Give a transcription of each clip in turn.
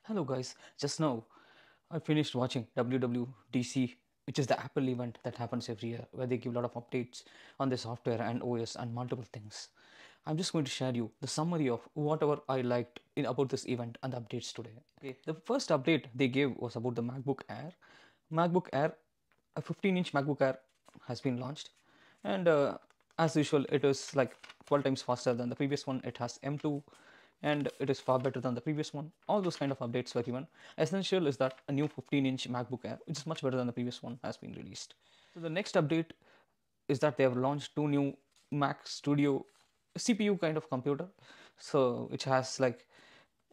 Hello guys, just now I finished watching WWDC, which is the Apple event that happens every year where they give a lot of updates on the software and OS and multiple things. I'm just going to share you the summary of whatever I liked about this event and the updates today. Okay, the first update they gave was about the MacBook Air. MacBook Air, a 15-inch MacBook Air has been launched, and as usual, it is like 12 times faster than the previous one. It has M2 and it is far better than the previous one. All those kind of updates were given. Essential is that a new 15-inch MacBook Air, which is much better than the previous one, has been released. So the next update is that they have launched two new Mac Studio CPU kind of computer, so which has like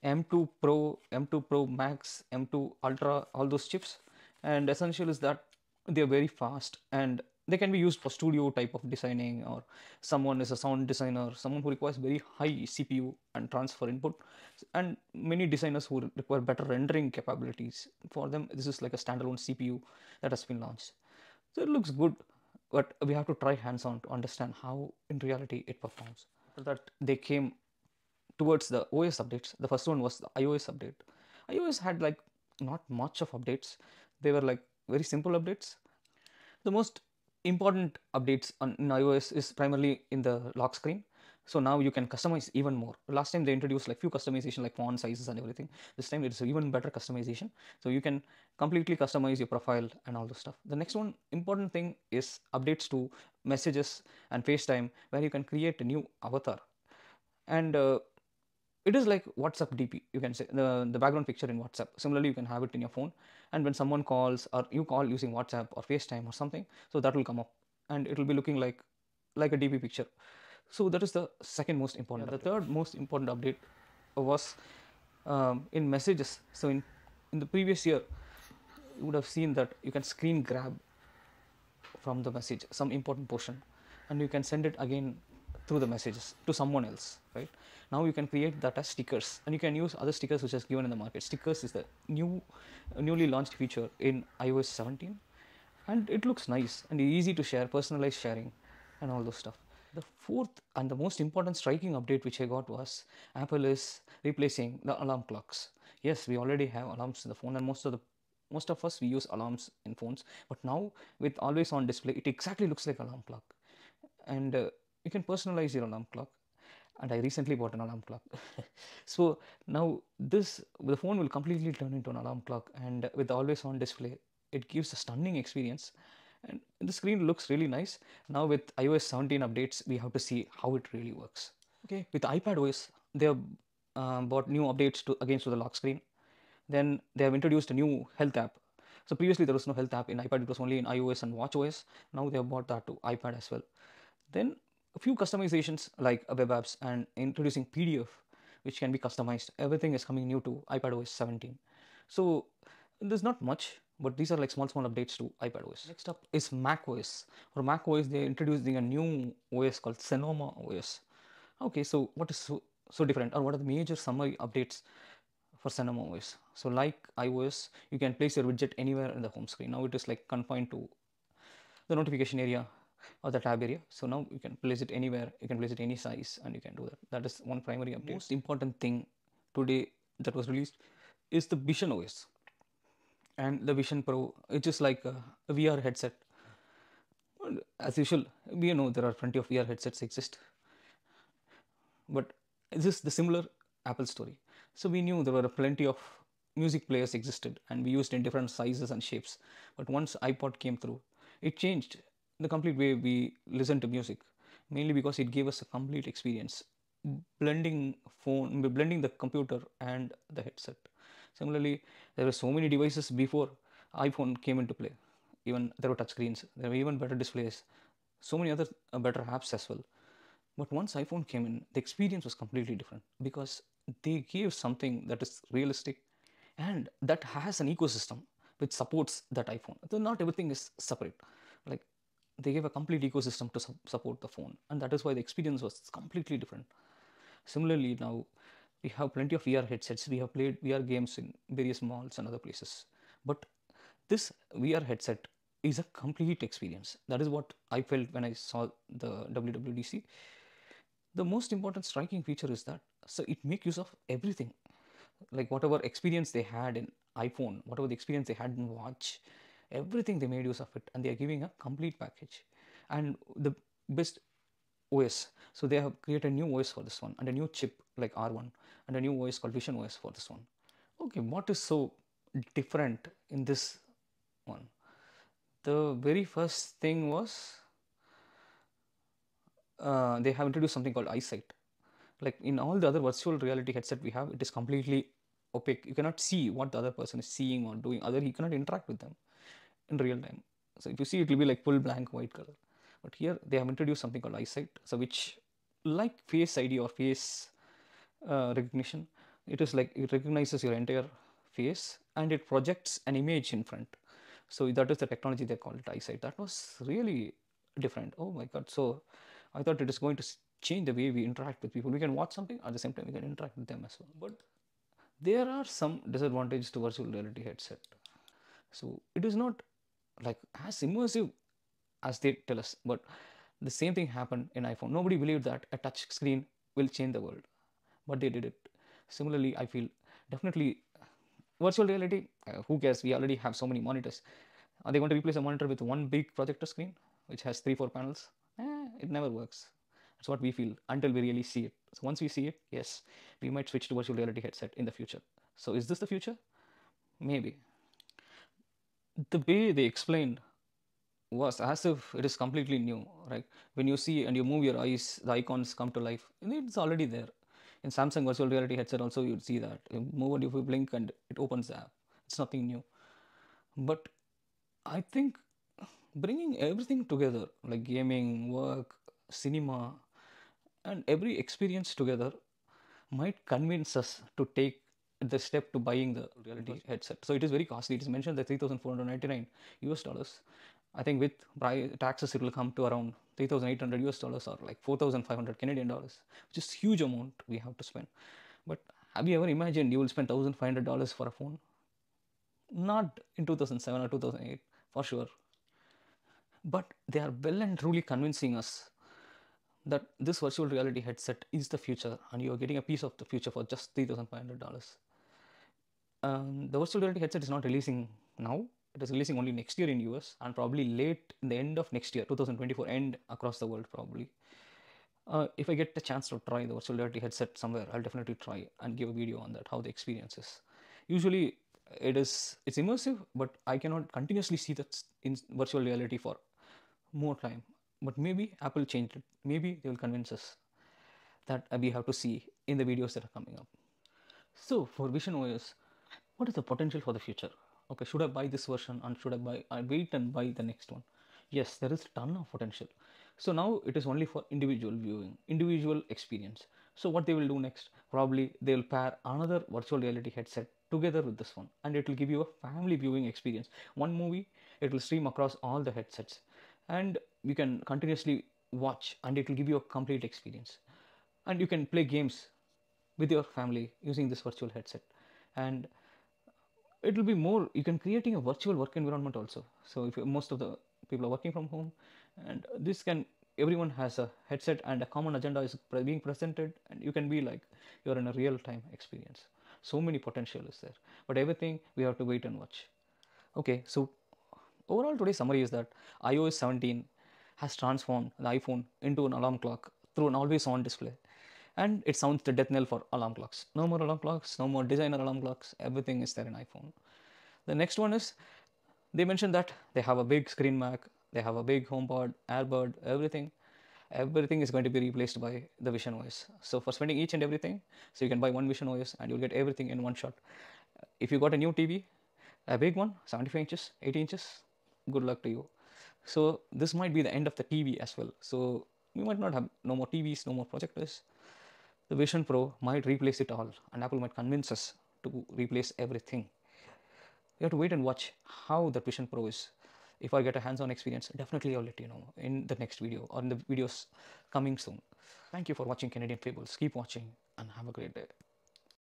M2 Pro, M2 Pro Max, M2 Ultra, all those chips. And essential is that they are very fast and they can be used for studio type of designing, or someone is a sound designer, someone who requires very high CPU and transfer input, and many designers who require better rendering capabilities. For them, this is like a standalone CPU that has been launched. So it looks good, but we have to try hands-on to understand how in reality it performs. After that, they came towards the OS updates. The first one was the iOS update. iOS had like not much of updates. They were like very simple updates. The most important updates in iOS is primarily in the lock screen. So now you can customize even more. Last time they introduced like few customization like font sizes and everything. This time it's even better customization. So you can completely customize your profile and all the stuff. The next one important thing is updates to messages and FaceTime, where you can create a new avatar. And it is like WhatsApp DP, you can say, the background picture in WhatsApp. Similarly, you can have it in your phone, and when someone calls or you call using WhatsApp or FaceTime or something, so that will come up and it will be looking like a DP picture. So that is the second most important. The third most important update was in messages. So in the previous year, you would have seen that you can screen grab from the message some important portion, and you can send it again through the messages to someone else, right? Now you can create that as stickers, and you can use other stickers which is given in the market. Stickers is the newly launched feature in iOS 17, and it looks nice and easy to share, personalized sharing and all those stuff. The fourth and the most important striking update which I got was Apple is replacing the alarm clocks. Yes, we already have alarms in the phone, and most of us we use alarms in phones, but now with always on display, it exactly looks like alarm clock. And you can personalize your alarm clock, and I recently bought an alarm clock. So now the phone will completely turn into an alarm clock, and with the always on display, it gives a stunning experience, and the screen looks really nice. Now with iOS 17 updates, we have to see how it really works. Okay, with iPad OS, they have bought new updates to the lock screen. Then they have introduced a new health app. So previously there was no health app in iPad, it was only in iOS and watchOS. Now they have brought that to iPad as well. Then a few customizations like web apps and introducing PDF, which can be customized. Everything is coming new to iPadOS 17. So there's not much, but these are like small updates to iPadOS. Next up is macOS. For macOS, they're introducing a new OS called Sonoma OS. Okay, so what is so different, or what are the major summary updates for Sonoma OS? So like iOS, you can place your widget anywhere in the home screen. Now it is like confined to the notification area or the tab area. So now you can place it anywhere, you can place it any size, and you can do that. That is one primary update. Most important thing today that was released is the Vision OS and the Vision Pro, which is like a VR headset. Well, as usual, we know there are plenty of VR headsets exist, but this is the similar Apple story. So we knew there were plenty of music players existed, and we used in different sizes and shapes. But once iPod came through, it changed the complete way we listen to music, mainly because it gave us a complete experience, blending the computer and the headset. Similarly, there were so many devices before iPhone came into play. Even there were touch screens, there were even better displays, so many other better apps as well. But once iPhone came in, the experience was completely different because they gave something that is realistic and that has an ecosystem which supports that iPhone. So not everything is separate. Like they gave a complete ecosystem to support the phone, and that is why the experience was completely different. Similarly, now we have plenty of VR headsets. We have played VR games in various malls and other places. But this VR headset is a complete experience. That is what I felt when I saw the WWDC. The most important striking feature is that so it makes use of everything. Like whatever experience they had in iPhone, whatever the experience they had in watch, everything they made use of it, and they are giving a complete package. And the best OS, so they have created a new OS for this one, and a new chip like R1, and a new OS called Vision OS for this one. Okay, what is so different in this one? The very first thing was they have introduced something called EyeSight. Like in all the other virtual reality headset we have, it is completely opaque. You cannot see what the other person is seeing or doing. Other, you cannot interact with them in real time. So if you see, it will be like full blank white color. But here they have introduced something called EyeSight, so which, like Face ID or face recognition, it is like it recognizes your entire face and it projects an image in front. So that is the technology they call it EyeSight. That was really different. Oh my god! So I thought it is going to change the way we interact with people. We can watch something at the same time we can interact with them as well. But there are some disadvantages to virtual reality headset. So it is not like as immersive as they tell us, but the same thing happened in iPhone. Nobody believed that a touch screen will change the world, but they did it. Similarly, I feel definitely virtual reality, who cares? We already have so many monitors. Are they going to replace a monitor with one big projector screen which has 3-4 panels? It never works. That's what we feel until we really see it. So once we see it, yes, we might switch to virtual reality headset in the future. So is this the future? Maybe. The way they explained was as if it is completely new. Right? When you see and you move your eyes, the icons come to life. It's already there. In Samsung virtual reality headset also you'd see that. You move and if you blink and it opens the app. It's nothing new. But I think bringing everything together, like gaming, work, cinema, and every experience together, might convince us to take the step to buying the reality headset. So it is very costly. It is mentioned that 3,499 US dollars. I think with taxes it will come to around 3,800 US dollars or like 4,500 Canadian dollars, which is huge amount we have to spend. But have you ever imagined you will spend $1,500 for a phone? Not in 2007 or 2008 for sure. But they are well and truly convincing us that this virtual reality headset is the future and you are getting a piece of the future for just $3,500. The virtual reality headset is not releasing now. It is releasing only next year in US and probably late in the end of next year, 2024 end across the world probably. If I get the chance to try the virtual reality headset somewhere, I'll definitely try and give a video on that, how the experience is. Usually it's immersive, but I cannot continuously see that in virtual reality for more time. But maybe Apple changed it. Maybe they will convince us that we have to see in the videos that are coming up. So for Vision OS, what is the potential for the future? Okay, should I buy this version and should I wait and buy the next one? Yes, there is a ton of potential. So now it is only for individual viewing, individual experience. So what they will do next? Probably they will pair another virtual reality headset together with this one and it will give you a family viewing experience. One movie, it will stream across all the headsets and you can continuously watch and it will give you a complete experience. And you can play games with your family using this virtual headset. And it will be more, you can creating a virtual work environment also. So if most of the people are working from home and this can, everyone has a headset and a common agenda is being presented and you can be like you're in a real time experience. So many potential is there, but everything we have to wait and watch. Okay, so overall today's summary is that iOS 17 has transformed the iPhone into an alarm clock through an always on display. And it sounds the death knell for alarm clocks. No more alarm clocks, no more designer alarm clocks, everything is there in iPhone. The next one is, they mentioned that they have a big screen Mac, they have a big HomePod, AirBud, everything. Everything is going to be replaced by the Vision OS. So for spending each and everything, so you can buy one Vision OS and you'll get everything in one shot. If you got a new TV, a big one, 75 inches, 80 inches, good luck to you. So this might be the end of the TV as well. So we might not have no more TVs, no more projectors. The Vision Pro might replace it all and Apple might convince us to replace everything. We have to wait and watch how the Vision Pro is. If I get a hands-on experience, definitely I'll let you know in the next video or in the videos coming soon. Thank you for watching Canadian Fables. Keep watching and have a great day.